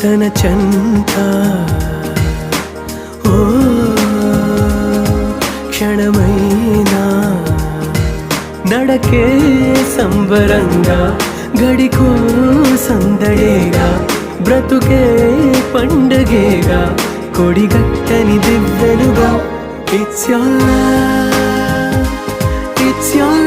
తన చెంత ఓ క్షణమైనా నడకే సంబరంగా గడికో సందడేగా బ్రతుకే పండగేగా కొడిగట్టని దివ్వెనుగా It's your love, it's your